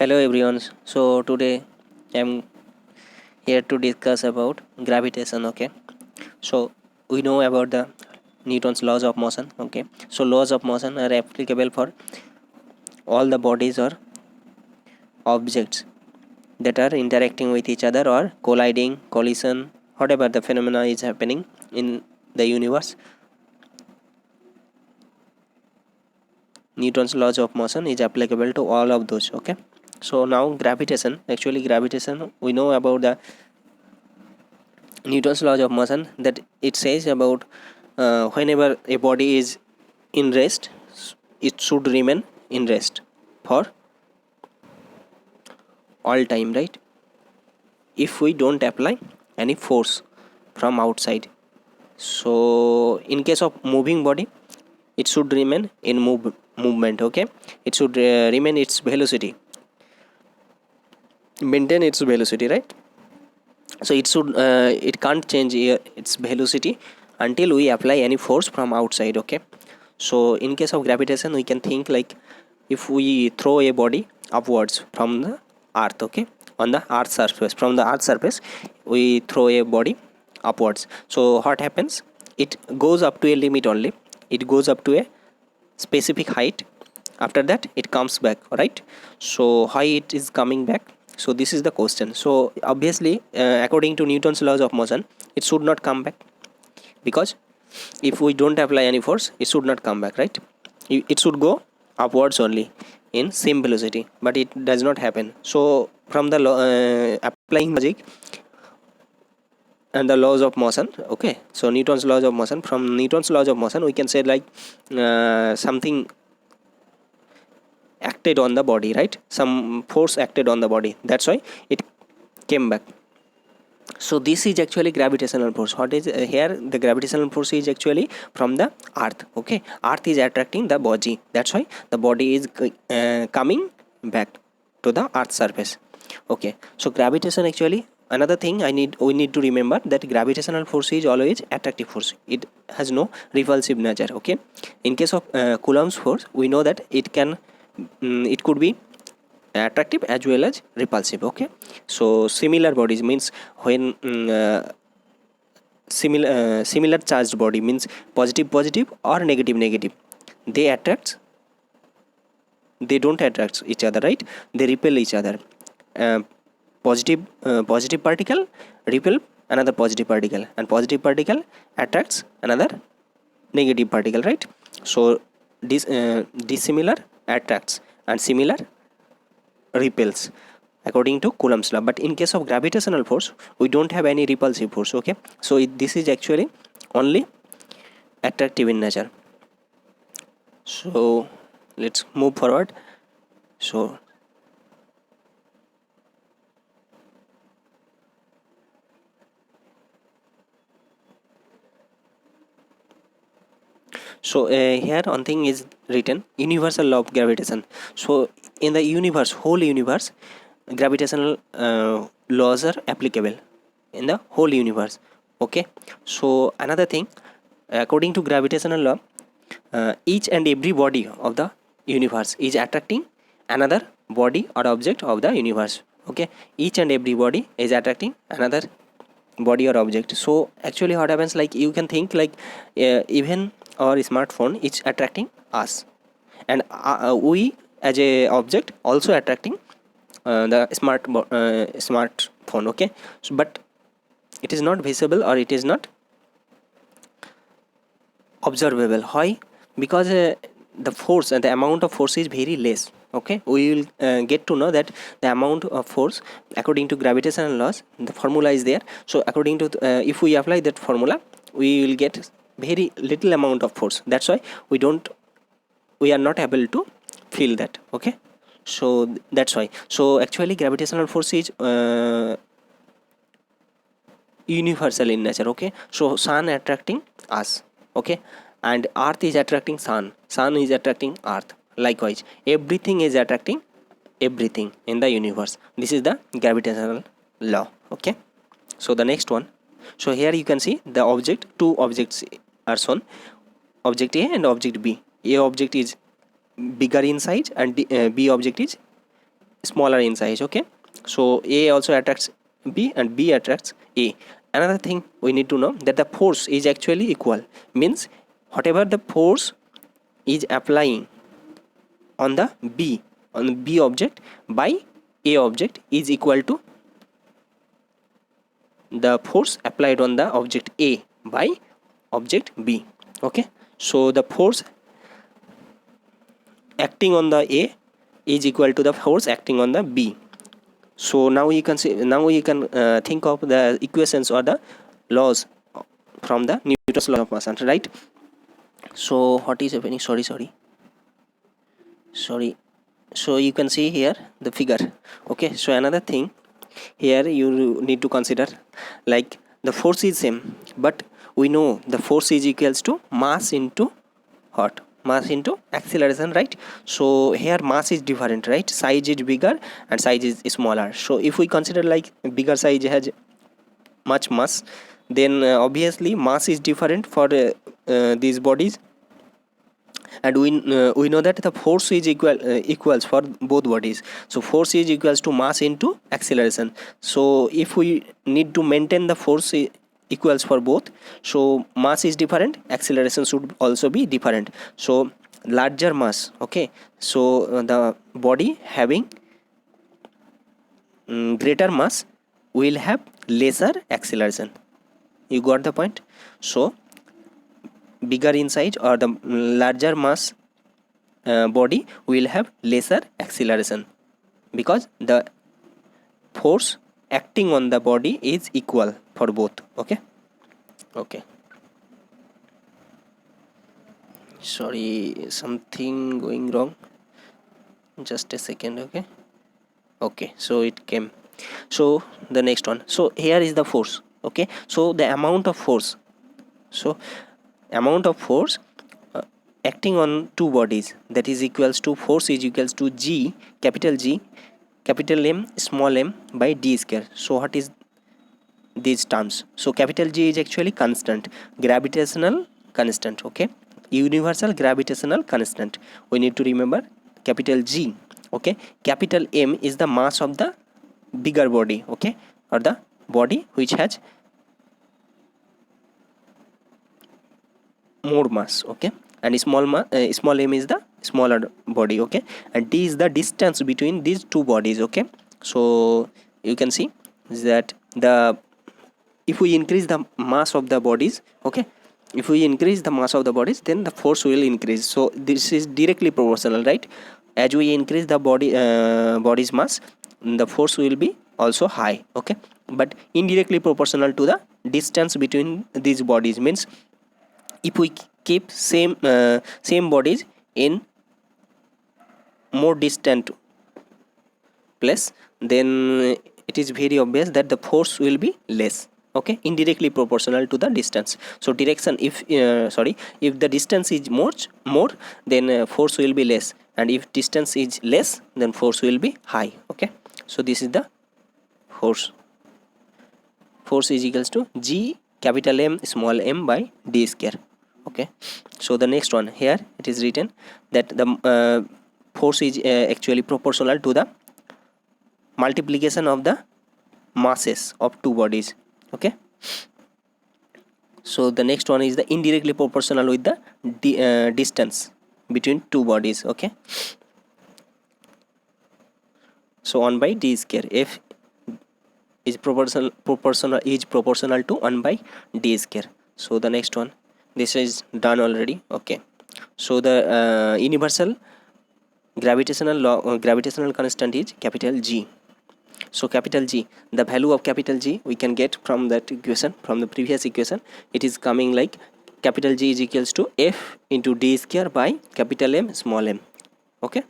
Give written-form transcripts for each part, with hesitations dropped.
Hello everyone. So today I'm here to discuss about gravitation. Okay. So we know about the Newton's laws of motion. Okay. So laws of motion are applicable for all the bodies or objects that are interacting with each other or colliding, collision, whatever the phenomena is happening in the universe. Newton's laws of motion is applicable to all of those. Okay. So now gravitation. Actually, gravitation. We know about the Newton's laws of motion, that it says about whenever a body is in rest, it should remain in rest for all time, right? If we don't apply any force from outside. So in case of moving body, it should remain in movement. Okay, it should remain its velocity, maintain its velocity, right? So it can't change its velocity until we apply any force from outside. Okay, so in case of gravitation, we can think like if we throw a body upwards from the earth. Okay, on the earth surface, from the earth surface we throw a body upwards. So what happens? It goes up to a limit only. It goes up to a specific height. After that it comes back, right? So why it is coming back? So this is the question. So obviously, according to Newton's laws of motion, it should not come back, because if we don't apply any force, it should not come back, right? It should go upwards only in same velocity, but it does not happen. So from the applying logic and the laws of motion, okay, so Newton's laws of motion, from Newton's laws of motion we can say like something acted on the body, right? Some force acted on the body, that's why it came back. So this is actually gravitational force. What is here? The gravitational force is actually from the earth. Okay, earth is attracting the body, that's why the body is coming back to the earth surface. Okay, so gravitation, actually another thing we need to remember, that gravitational force is always attractive force. It has no repulsive nature. Okay, in case of Coulomb's force, we know that it could be attractive as well as repulsive. Okay, so similar bodies means when similar charged body means positive or negative, they attract, they don't attract each other, right? They repel each other. uh, positive particle repel another positive particle, and positive particle attracts another negative particle, right? So dissimilar attracts and similar repels according to Coulomb's law. But in case of gravitational force, we don't have any repulsive force. Okay, so this is actually only attractive in nature. So let's move forward. So here one thing is written, universal law of gravitation. So in the universe, whole universe, gravitational laws are applicable in the whole universe. Okay, so another thing, according to gravitational law, each and every body of the universe is attracting another body or object of the universe. Okay, each and every body is attracting another body or object. So actually what happens, like you can think like even our smartphone is attracting us, and we as a object also attracting the smartphone. Okay, so but it is not visible or it is not observable. Why? Because the force and the amount of force is very less. Okay, we will get to know that the amount of force, according to gravitational laws, the formula is there. So according to if we apply that formula, we will get very little amount of force. That's why we are not able to feel that. Okay, so that's why. So actually gravitational force is universal in nature. Okay, so sun attracting us. Okay, and earth is attracting sun is attracting earth. Likewise, everything is attracting everything in the universe. This is the gravitational law. Okay, so the next one. So here you can see the object, two objects are shown, object A and object B. A object is bigger in size and B object is smaller in size. Okay, so A also attracts B and B attracts A. Another thing we need to know that the force is actually equal, means whatever the force is applying on the B object by A object is equal to the force applied on the object A by object B. Okay, so the force acting on the A is equal to the force acting on the B. So now you can see, now you can think of the equations or the laws from the Newton's law of motion, right? So what is happening? Sorry. So you can see here the figure. Okay, so another thing here you need to consider, like the force is same, but we know the force is equals to mass into what? Mass into acceleration, right? So here mass is different, right? Size is bigger and size is smaller. So if we consider like bigger size has much mass, then obviously mass is different for these bodies, and we know that the force is equals for both bodies. So force is equals to mass into acceleration. So if we need to maintain the force equals for both, so mass is different, acceleration should also be different. So larger mass, okay, so the body having greater mass will have lesser acceleration. You got the point? So bigger in size or the larger mass body will have lesser acceleration, because the force acting on the body is equal for both. Okay, sorry, something going wrong, just a second. Okay, so it came. So the next one, so here is the force. Okay, so the amount of force, so amount of force acting on two bodies, that is equals to force is equals to G, capital M small m by d square. So what is these terms? So capital G is actually constant, gravitational constant. Okay, universal gravitational constant, we need to remember capital G. Okay, capital M is the mass of the bigger body, okay, or the body which has more mass. Okay, and small m is the smaller body. Okay, and d is the distance between these two bodies. Okay, so you can see that the if we increase the mass of the bodies, okay, if we increase the mass of the bodies, then the force will increase. So this is directly proportional, right? As we increase the body's mass, the force will be also high. Okay, but indirectly proportional to the distance between these bodies, means if we keep same bodies in more distant place, then it is very obvious that the force will be less. Okay, indirectly proportional to the distance. So direction, if the distance is more, then force will be less, and if distance is less, then force will be high. Okay, so this is the force is equals to G capital M small m by d square. Okay, so the next one, here it is written that the force is actually proportional to the multiplication of the masses of two bodies. Okay, so the next one is the indirectly proportional with the distance between two bodies. Okay, so 1 by d square, f is proportional to 1 by d square. So the next one, this is done already. Okay, so the universal gravitational constant is capital G. So capital G, the value of capital G we can get from that equation, from the previous equation. It is coming like capital G is equals to F into d square by capital M small m. Okay,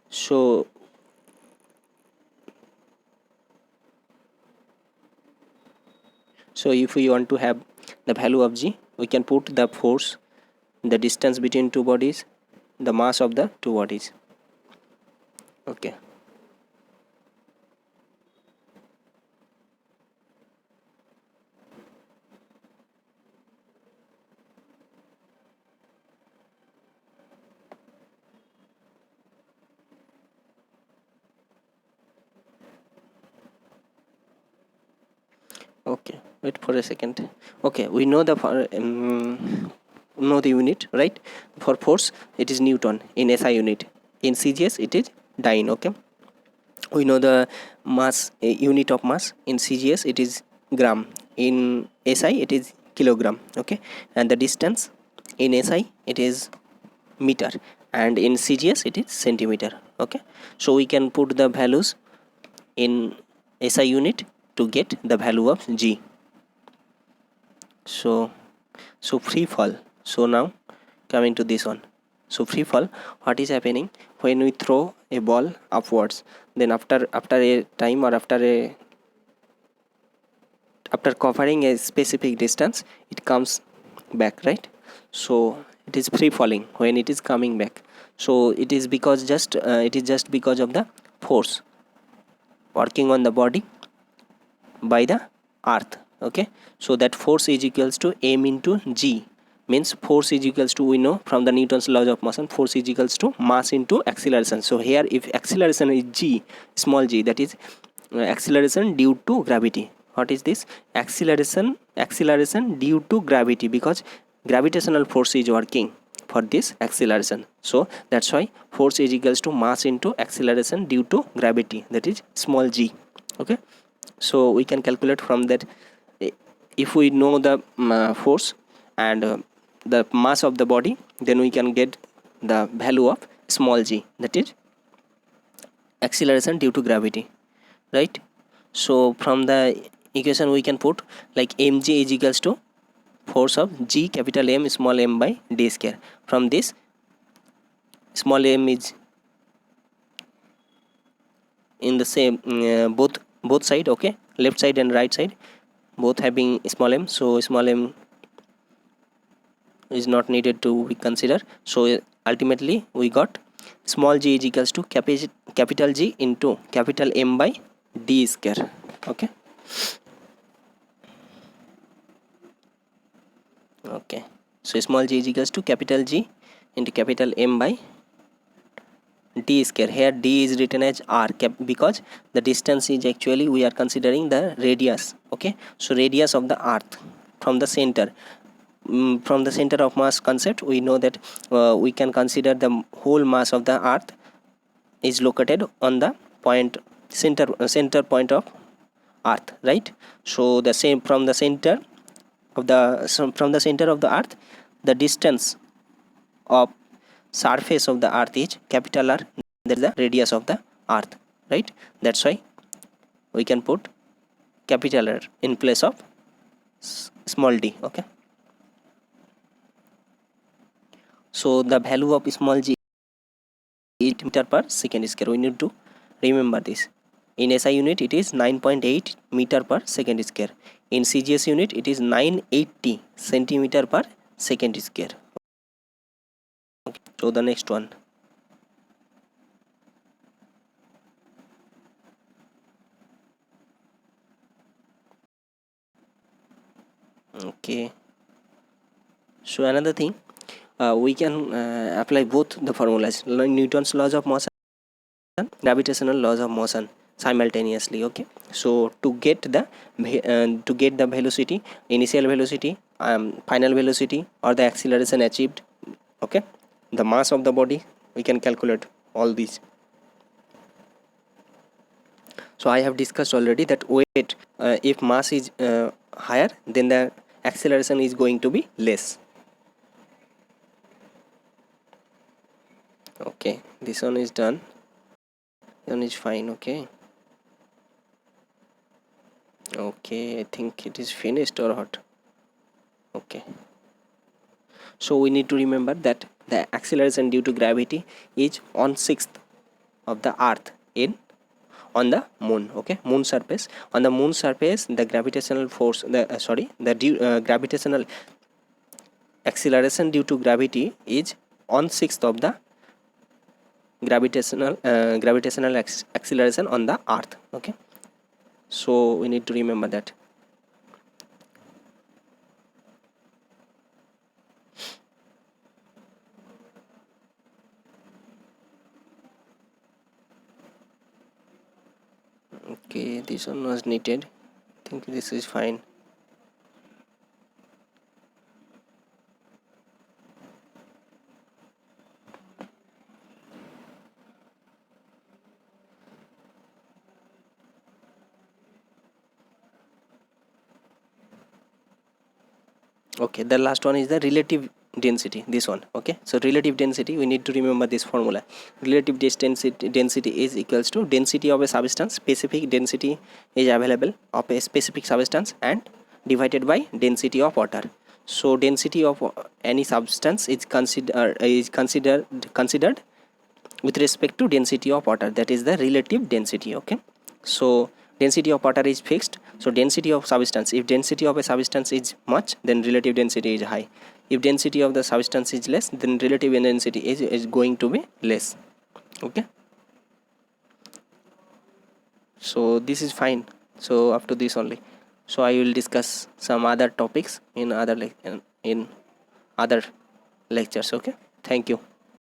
so if we want to have the value of G, we can put the force, the distance between two bodies, the mass of the two bodies. Okay, wait for a second. Okay, we know the unit, right? For force it is Newton in SI unit. In CGS it is dyne. Okay, we know the mass, unit of mass. In CGS it is gram, in SI it is kilogram. Okay, and the distance in SI it is meter, and in CGS it is centimeter. Okay, so we can put the values in SI unit to get the value of G. So free fall. So now coming to this one. So free fall, what is happening when we throw a ball upwards, then after a time, or after covering a specific distance, it comes back, right? So it is free falling when it is coming back. So it is because it is just because of the force working on the body by the earth. Okay, so that force is equals to m into g, means force is equals to, we know from the Newton's laws of motion, force is equals to mass into acceleration. So here if acceleration is g, small g, that is acceleration due to gravity. What is this? Acceleration due to gravity, because gravitational force is working for this acceleration. So that's why force is equals to mass into acceleration due to gravity, that is small g. Okay, so we can calculate from that. If we know the force and the mass of the body, then we can get the value of small g, that is acceleration due to gravity, right? So from the equation we can put like mg is equals to force of g capital M small m by d square. From this, small m is in the same both side. Okay, left side and right side both having small m, so small m is not needed to be considered. So ultimately we got small g is equals to capital G into capital M by d square. Okay, okay, so small g is equals to capital G into capital M by d square. Here d is written as r because the distance is actually, we are considering the radius. Okay, so radius of the earth from the center. From the center of mass concept, we know that we can consider the whole mass of the earth is located on the point center point of earth, right? So the same from the center of the earth, the distance of surface of the earth is capital R, that is the radius of the earth, right? That's why we can put capital R in place of small d. Okay, so the value of small g is meter per second square. We need to remember this. In SI unit it is 9.8 meter per second square. In CGS unit it is 980 centimeter per second square. Okay, so the next one. Okay, so another thing, we can apply both the formulas, Newton's laws of motion and gravitational laws of motion simultaneously. Okay, so to get the velocity, initial velocity, final velocity, or the acceleration achieved, okay, the mass of the body, we can calculate all these. So I have discussed already that weight, if mass is higher, then the acceleration is going to be less. Okay, this one is done, this one is fine. Okay, okay, I think it is finished or what. Okay, so we need to remember that the acceleration due to gravity is 1/6 of the earth in on the moon. Okay, moon surface. On the moon surface, the gravitational force, gravitational acceleration due to gravity is 1/6 of the gravitational acceleration on the earth. Okay, so we need to remember that. Okay, this one was needed. I think this is fine. Okay, the last one is the relative density, this one. Okay, so relative density, we need to remember this formula. Relative density is equals to density of a substance, specific density is available of a specific substance, and divided by density of water. So density of any substance is considered with respect to density of water, that is the relative density. Okay, so density of water is fixed, so density of substance, if density of a substance is much, then relative density is high. If density of the substance is less, then relative density is going to be less. Okay, so this is fine. So up to this only. So I will discuss some other topics in other in other lectures. Okay, thank you.